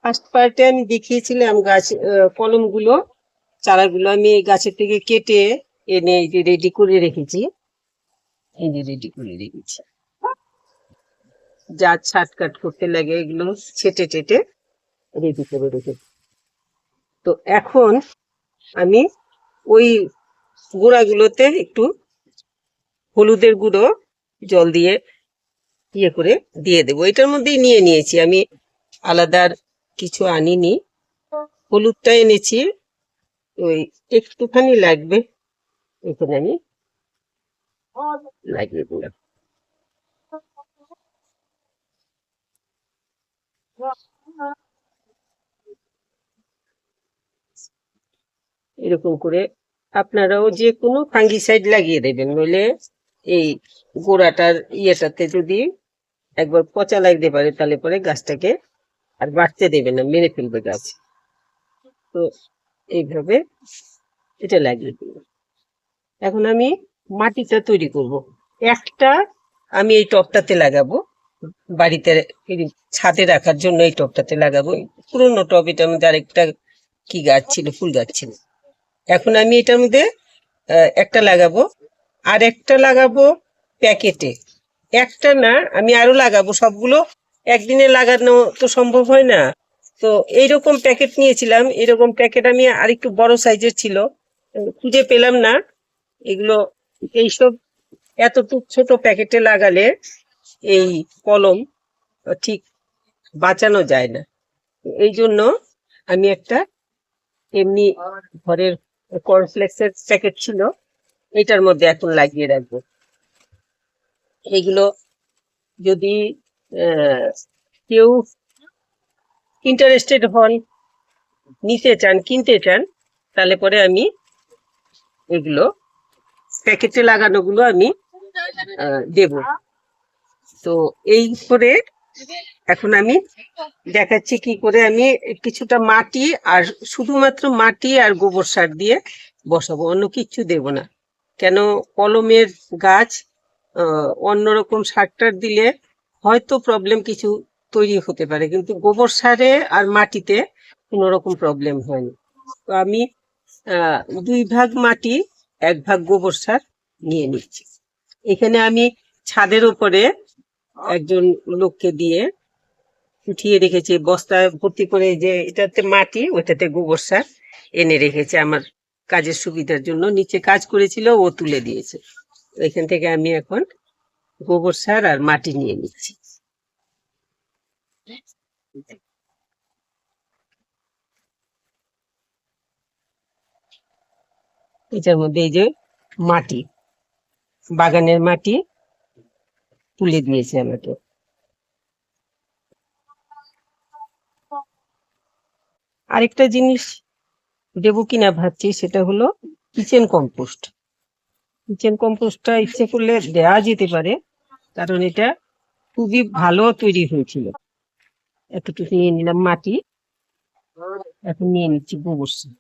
First পার্টে আমি দেখিয়েছিলাম গাছ কলমগুলো চারাগুলো আমি গাছের থেকে কেটে এনে এই যে রেডি করে রেখেছি। এই যে রেডি করে রেখেছি, যা ছাট কাট করতে লাগে এগুলো ছেটে টেটে রেডি করে রেখেছি। তো এখন আমি ওই গুঁড়াগুলোতে একটু হলুদের গুঁড়ো জল দিয়ে ইয়ে করে দিয়ে দেবো। এটার মধ্যেই নিয়ে নিয়েছি আমি, আলাদা কিছু আনিনি। হলুদটা এনেছি, ওই একটুখানি লাগবে, এখানে আমি লাগিয়ে দিলাম। এরকম করে আপনারাও যে কোনো ফাঙ্গিসাইড লাগিয়ে দেবেন, নইলে এই গোড়াটার ইয়েটাতে যদি একবার পচা লাগতে পারে তাহলে পরে গাছটাকে আর বাড়তে দেবে না, মেরে ফেলবে গাছ। তো এইভাবে এটা লাগিয়ে দেব। এখন আমি মাটিটা তৈরি করব। একটা আমি এই টবটাতে লাগাবো, বাড়িতে ছাদে রাখার জন্য এই টবটাতে লাগাবো। পুরোনো টব, এটার মধ্যে আরেকটা কি গাছ ছিল, ফুল গাছ ছিল। এখন আমি এটার মধ্যে একটা লাগাবো, আর একটা লাগাবো প্যাকেটে। একটা না, আমি আরো লাগাবো। সবগুলো একদিনে লাগানো তো সম্ভব হয় না। তো এইরকম প্যাকেট নিয়েছিলাম, এরকম প্যাকেট আমি আরেকটু বড় সাইজের ছিল, খুঁজে পেলাম না এগুলো। এইসব এতটুক ছোট প্যাকেটে লাগালে এই কলম ঠিক বাঁচানো যায় না। এই জন্য আমি একটা এমনি ঘরের কর্নফ্লেক্সের প্যাকেট ছিল, এটার মধ্যে এখন লাগিয়ে রাখবো। এগুলো যদি কেউ ইন্টারেস্টেড হন, নিতে চান, কিনতে চান, তাহলে পরে আমি এগুলো প্যাকেটে লাগানোগুলো আমি দেব। তো এই করে এখন আমি দেখাচ্ছি কি করে আমি কিছুটা মাটি আর শুধুমাত্র মাটি আর গোবর সার দিয়ে বসাবো, অন্য কিচ্ছু দেব না। কেন, কলমের গাছ অন্যরকম সার টার দিলে হয়তো প্রবলেম কিছু তৈরি হতে পারে, কিন্তু গোবর সারে আর মাটিতে কোনো রকম প্রবলেম হয়নি। তো আমি 2 ভাগ মাটি 1 ভাগ গোবর সার নিয়ে নিচ্ছি। এখানে আমি ছাদের উপরে একজন লোককে দিয়ে উঠিয়ে রেখেছি, বস্তায় ভর্তি করে, যে এটাতে মাটি ওইটাতে গোবর সার এনে রেখেছে আমার কাজের সুবিধার জন্য। নিচে কাজ করেছিল, ও তুলে দিয়েছে। এখান থেকে আমি এখন গোবর সার আর মাটি নিয়ে নিচ্ছি। এটার মধ্যে এই যে মাটি, বাগানের মাটি তুলে দিয়েছে আমাকে। আরেকটা জিনিস দেবো কিনা ভাবছি, সেটা হলো কিচেন কম্পোস্ট। কিচেন কম্পোস্টটা ইচ্ছে করলে দেওয়া যেতে পারে, কারণ এটা খুবই ভালো তৈরি হয়েছিল। এতটুকু নিয়ে নিলাম মাটি, এখন নিয়ে নিচ্ছি গোবর সার।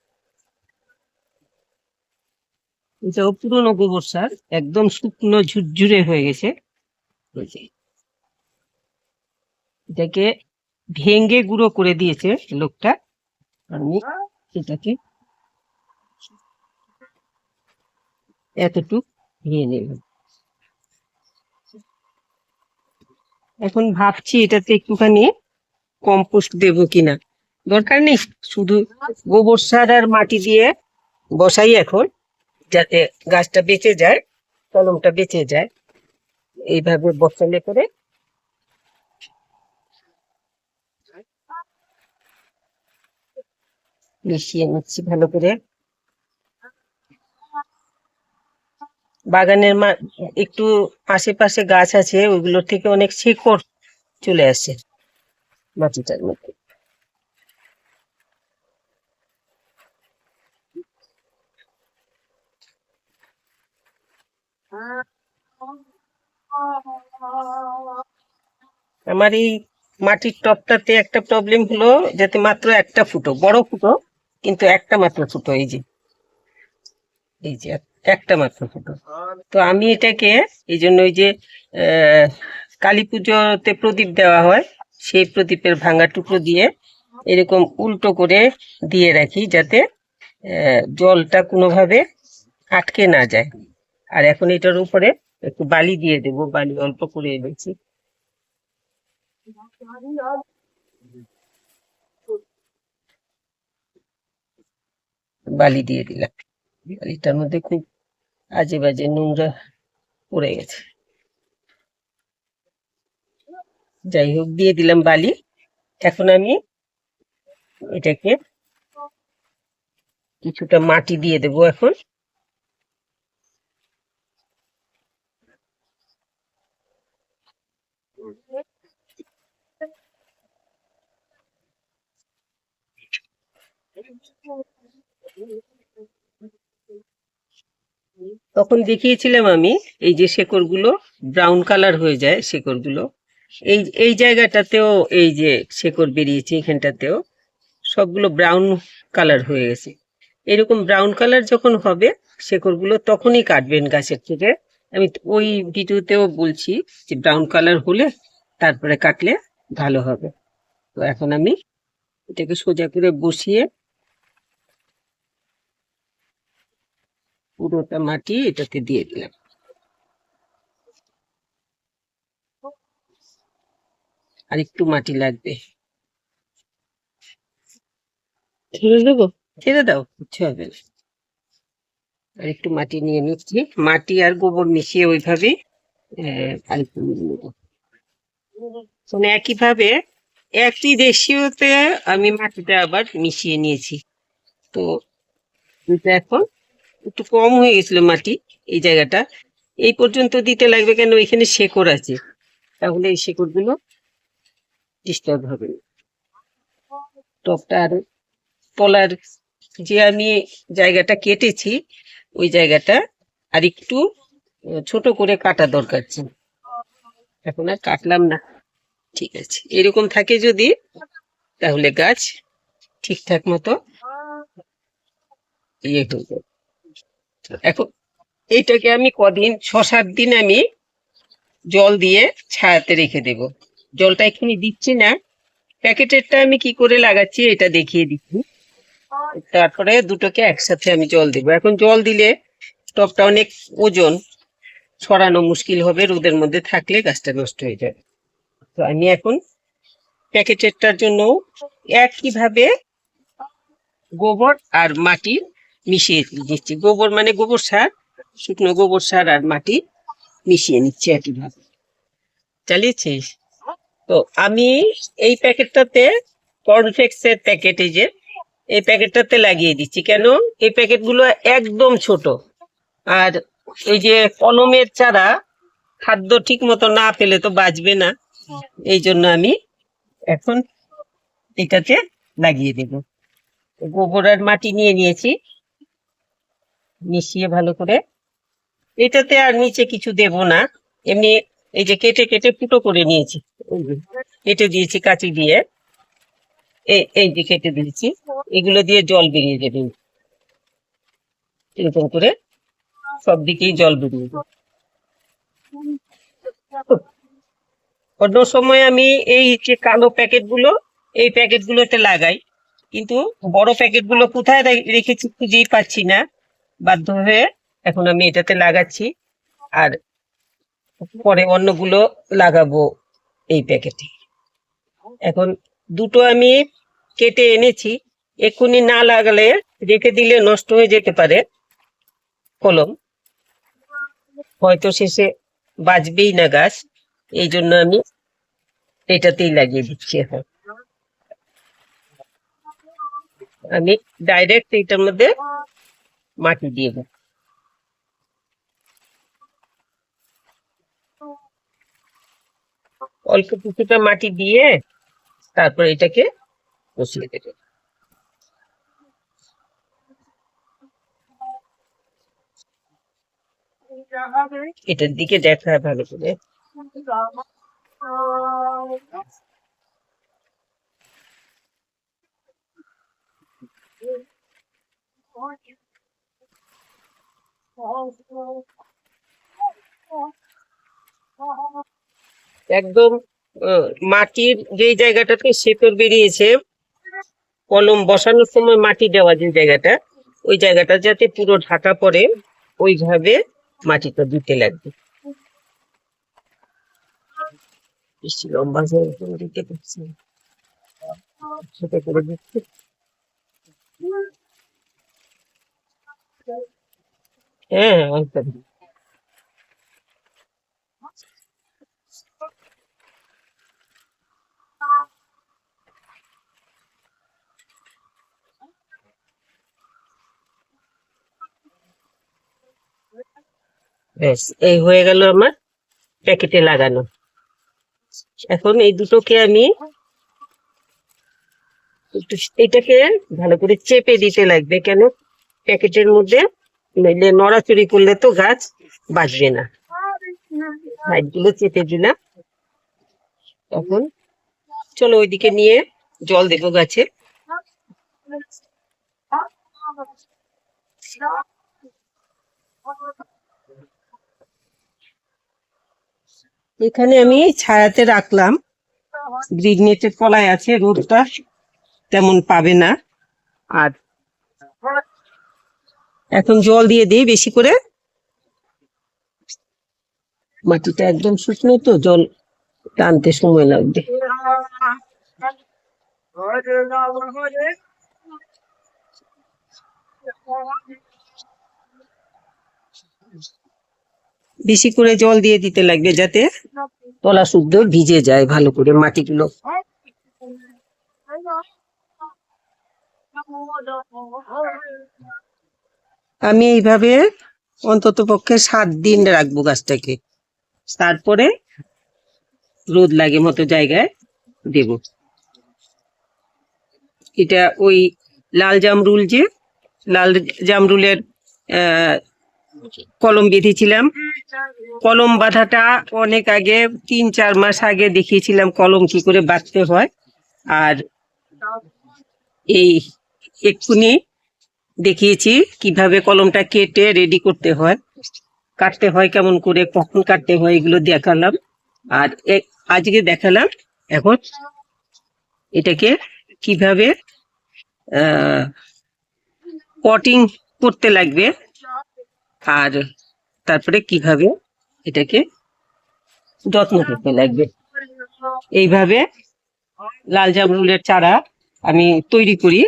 এটাও পুরোনো গোবর সার, একদম শুকনো ঝুরঝুরে হয়ে গেছে। এটাকে ভেঙে গুঁড়ো করে দিয়েছে লোকটা, আমি এটাকে এতটুক নিয়ে নিলাম। এখন ভাবছি এটাতে একটুখানি কম্পোস্ট দেবো কিনা। দরকার নেই, শুধু গোবর সার আর মাটি দিয়ে বসাই এখন, যাতে গাছটা বেঁচে যায়, কলমটা বেঁচে যায়। এইভাবে বসালে করে মিশিয়ে নিচ্ছি ভালো করে। বাগানের একটু আশেপাশে গাছ আছে, ওইগুলোর থেকে অনেক শিকড় চলে আসে মাটিটার মধ্যে। আমার এই মাটির টবটাতে একটা প্রবলেম হলো, যাতে মাত্র একটা ফুটো, বড় ফুটো কিন্তু একটা মাত্র ফুটো, এই যে একটা মাত্র ফুটো। তো আমি এটাকে এই জন্য ওই যে কালী পুজোতে প্রদীপ দেওয়া হয়, সেই প্রদীপের ভাঙা টুকরো দিয়ে এরকম উল্টো করে দিয়ে রাখি, যাতে জলটা কোনোভাবে আটকে না যায়। আর এখন এটার উপরে একটু বালি দিয়ে দেবো, বালি অল্প করে এনেছি। বালি দিয়ে দিলাম, বালিটার মধ্যে খুব আজে বাজে নোংরা পড়ে গেছে। যাই হোক, দিয়ে দিলাম বালি। এখন আমি এটাকে কিছুটা মাটি দিয়ে দেবো এখন। তখন দেখিয়েছিলাম আমি, এই যে শেকড়গুলো ব্রাউন কালার হয়ে যায়, শেকড়গুলো এই এই জায়গাটাতেও এই যে শেকড় বেরিয়েছে, এখানটাতেও সবগুলো ব্রাউন কালার হয়ে গেছে। এরকম ব্রাউন কালার যখন হবে শেকড়গুলো, তখনই কাটবেন গাছের থেকে। আমি ওই ভিডিওতেও বলছি যে ব্রাউন কালার হলে তারপরে কাটলে ভালো হবে। তো এখন আমি এটাকে সোজা করে বসিয়ে পুরোটা মাটি এটাতে দিয়ে দিলাম। আর একটু মাটি লাগবে, ছেড়ে দেবো, ছেড়ে দাও, কিচ্ছু হবে না। আর একটু মাটি নিয়ে নিচ্ছি, মাটি আর গোবর মিশিয়ে ওইভাবে আর একটু নিয়ে নেবো। মানে একইভাবে একই রেশিওতে আমি মাটিটা আবার মিশিয়ে নিয়েছি। তো এটা এখন একটু কম হয়ে গেছিল মাটি, এই জায়গাটা এই পর্যন্ত দিতে লাগবে, কেন এখানে শেকড় আছে, তাহলে এই শেকড়গুলো ডিস্টার্ব হবে না। টবটা আর তলার যে আমি জায়গাটা কেটেছি, ওই জায়গাটা আর একটু ছোট করে কাটা দরকার ছিল, এখন আর কাটলাম না। ঠিক আছে, এরকম থাকে যদি, তাহলে গাছ ঠিকঠাক মতো ইয়ে হয়ে যাবে। এখন এইটাকে আমি কদিন, 6-7 দিন আমি জল দিয়ে ছায়াতে রেখে দেব। জলটা এক্ষুনি দিচ্ছি না, প্যাকেটেরটা আমি কি করে লাগাচ্ছি এটা দেখিয়ে দিচ্ছি। তারপরে দুটোকে একসাথে আমি জল দেবো। এখন জল দিলে টবটা অনেক ওজন, ছড়ানো মুশকিল হবে, রোদের মধ্যে থাকলে গাছটা নষ্ট হয়ে যাবে। তো আমি এখন প্যাকেটেরটার জন্য একইভাবে গোবর আর মাটি মিশিয়ে দিচ্ছি। গোবর মানে গোবর সার, শুকনো গোবর সার আর মাটি মিশিয়ে নিচ্ছি একইভাবে। চালিয়েছিস? তো আমি এই প্যাকেটটাতে, কর্নফ্লেক্স এর প্যাকেট, এই যে এই প্যাকেটটাতে লাগিয়ে দিচ্ছি। কেন? এই প্যাকেটগুলো একদম ছোট, আর এই যে কলমের চারা, খাদ্য ঠিক মতো না পেলে তো বাঁচবে না, এই জন্য আমি এখন এটাতে লাগিয়ে দেব। গোবর আর মাটি নিয়ে নিয়েছি, মিশিয়ে ভালো করে। এটাতে আর নিচে কিছু দেব না, এমনি এই যে কেটে কেটে ফুটো করে নিয়েছি, এই যে কেটে দিয়েছি কাঁচি দিয়ে, এই যে কেটে দিয়েছি, এগুলো দিয়ে জল বেরিয়ে যাবে এরকম করে, সব দিকেই জল বেরিয়ে যাবে। অন্য সময় আমি এই যে কালো প্যাকেটগুলো, এই প্যাকেটগুলোতে লাগাই, কিন্তু বড় প্যাকেটগুলো কোথায় রেখেছি খুঁজেই পাচ্ছি না, বাধ্য হয়ে এখন আমি এটাতে লাগাচ্ছি। আর পরে অন্যগুলো লাগাবো এই প্যাকেটে। এখন দুটো আমি কেটে এনেছি, এক্ষুনি না লাগালে, রেখে দিলে নষ্ট হয়ে যেতে পারে কলম, হয়তো শেষে বাঁচবেই না গাছ, এই জন্য আমি এটাতেই লাগিয়ে দিচ্ছি। এখন আমি ডাইরেক্ট এটার মধ্যে মাটি দিয়ে দেব। অল্প কিছুটা মাটি দিয়ে তারপর এটাকে বসিয়ে দেবে। এটার দিকে দেখা ভালো করে। একদম মাটির যে জায়গাটাতে শেকড় বেরিয়েছে, কলম বসানোর সময় মাটি দেওয়া যে জায়গাটা, ওই জায়গাটা যাতে পুরো ঢাকা পড়ে ওইভাবে মাটিটা দিতে লাগবে। বেশি লম্বা করে দিতে পারছি না, ছোট করে দিচ্ছি। হ্যাঁ, একদম। ব্যাস, এই হয়ে গেল আমার প্যাকেটে লাগানো। এখন এই দুটোকে আমি একটু এটাকে ভালো করে চেপে দিতে লাগবে, কেন প্যাকেটের মধ্যে নইলে নড়াচড়ি করলে তো গাছ বাঁচবে না। সাইড গুলো চেপে দিলাম। এখন চলো ওইদিকে নিয়ে জল দেবো গাছে। এখানে আমি ছায়াতে রাখলাম, গ্রিন নেটের তলায় আছে, রোদটা তেমন পাবে না। আর এখন জল দিয়ে দিই বেশি করে, মাটিটা একদম শুকনো তো জল টানতে সময় লাগবে। বেশি করে জল দিয়ে দিতে লাগবে যাতে তলা শুদ্ধ ভিজে যায় ভালো করে মাটিগুলো। আমি এইভাবে অন্তত পক্ষে 7 দিন রাখবো গাছটাকে, তারপরে রোদ লাগে মতো জায়গায় দেব। এটা ওই লাল জামরুলের কলম বেঁধেছিলাম। কলম বাঁধাটা অনেক আগে, 3-4 মাস আগে দেখিয়েছিলাম কলম কি করে বাঁধতে হয়। আর এই এক্ষুনি দেখিয়েছি কিভাবে কলমটা কেটে রেডি করতে হয়, কাটতে হয় কেমন করে, কখন কাটতে হয়, এগুলো দেখালাম। আর আজকে দেখালাম এখন এটাকে কিভাবে পটিং করতে লাগবে, আর তারপরে কিভাবে এটাকে যত্ন করতে লাগবে। এইভাবে লাল জামরুলের চারা আমি তৈরি করি।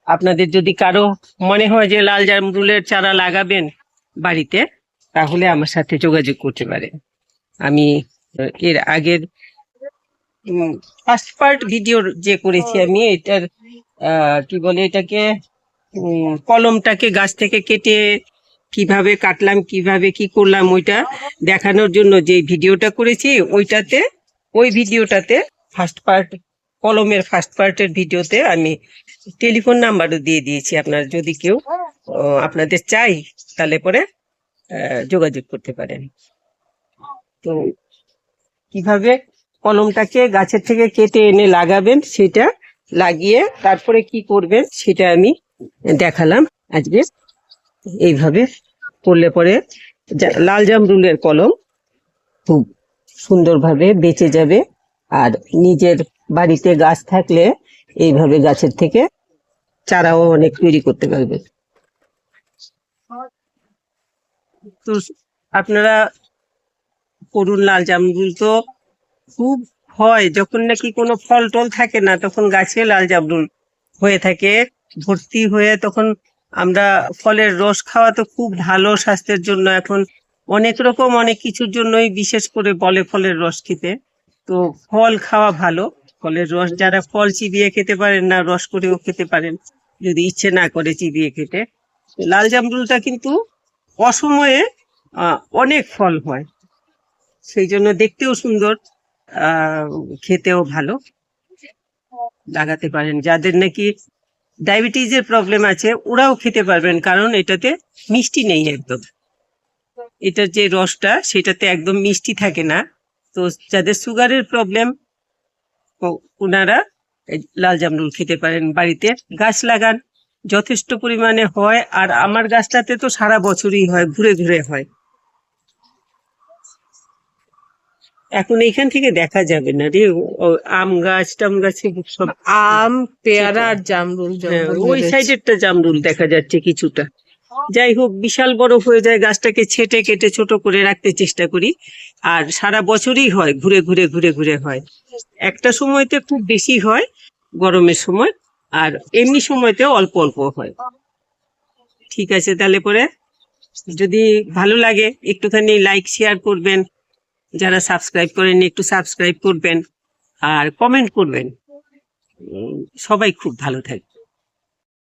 আপনাদের যদি কারো মনে হয় যে লাল জামরুলের চারা লাগাবেন বাড়িতে, তাহলে আমার সাথে যোগাযোগ করতে পারেন। আমি এর আগের ফার্স্ট পার্ট ভিডিও যে করেছি আমি, এটার কি বলে এটাকে, কলমটাকে গাছ থেকে কেটে কিভাবে কাটলাম, কিভাবে কি করলাম, ওইটা দেখানোর জন্য যে ভিডিওটা করেছি, ওই ভিডিওটাতে ফার্স্ট পার্ট, কলমের ফার্স্ট পার্টের ভিডিওতে আমি টেলিফোন নাম্বারও দিয়ে দিয়েছি। আপনারা যদি কেউ আপনাদের চাই তাহলে পরে যোগাযোগ করতে পারেন। তো কিভাবে কলমটাকে গাছের থেকে কেটে এনে লাগাবেন, সেটা লাগিয়ে তারপরে কি করবেন সেটা আমি দেখালাম আজকে। এইভাবে করলে পরে লাল জামরুলের কলম খুব সুন্দরভাবে বেঁচে যাবে। আর নিজের বাড়িতে গাছ থাকলে এইভাবে গাছের থেকে চারাও অনেক তৈরি করতে পারবে। তো আপনারা করুন। লাল জামরুল তো খুব হয় যখন নাকি কোনো ফল টল থাকে না, তখন গাছে লাল জামরুল হয়ে থাকে ভর্তি হয়ে, তখন আমরা ফলের রস খাওয়া তো খুব ভালো স্বাস্থ্যের জন্য। এখন অনেক রকম অনেক কিছুর জন্যই বিশেষ করে বলে ফলের রস খেতে। তো ফল খাওয়া ভালো, ফলের রস, যারা ফল চিবিয়ে খেতে পারেন না রস করেও খেতে পারেন যদি ইচ্ছে না করে চিবিয়ে খেতে। লাল জামরুলটা কিন্তু অসময়ে অনেক ফল হয়, সেই জন্য দেখতেও সুন্দর, খেতেও ভালো। লাগাতে পারেন, যাদের নাকি ডায়াবেটিসের প্রবলেম আছে ওরাও খেতে পারবেন, কারণ এটাতে মিষ্টি নেই একদম। এটার যে রসটা সেটাতে একদম মিষ্টি থাকে না। তো যাদের সুগারের প্রবলেম ওনারা লাল জামরুল খেতে পারেন। বাড়িতে গাছ লাগান, যথেষ্ট পরিমাণে হয়। আর আমার গাছটাতে তো সারা বছরই হয়, ঘুরে ঘুরে হয়। এখন এইখান থেকে দেখা যাবে না রে, আম গাছ টাম গাছে সব। আম, পেয়ারা আর জামরুল হ্যাঁ, জঙ্গল ওই বেড়েছে। সাইডেরটা জামরুল দেখা যাচ্ছে কিছুটা। যাই হোক, বিশাল বড় হয়ে যায়, গাছটাকে ছেটে কেটে ছোট করে রাখতে চেষ্টা করি। আর সারা বছরই হয়, ঘুরে ঘুরে ঘুরে ঘুরে হয়। একটা সময়তে খুব বেশি হয় গরমের সময়, আর এমনি সময়তেও অল্প অল্প হয়। ঠিক আছে, তাহলে পরে যদি ভালো লাগে একটুখানি লাইক শেয়ার করবেন, যারা সাবস্ক্রাইব করেন একটু সাবস্ক্রাইব করবেন, আর কমেন্ট করবেন। সবাই খুব ভালো থাকবে।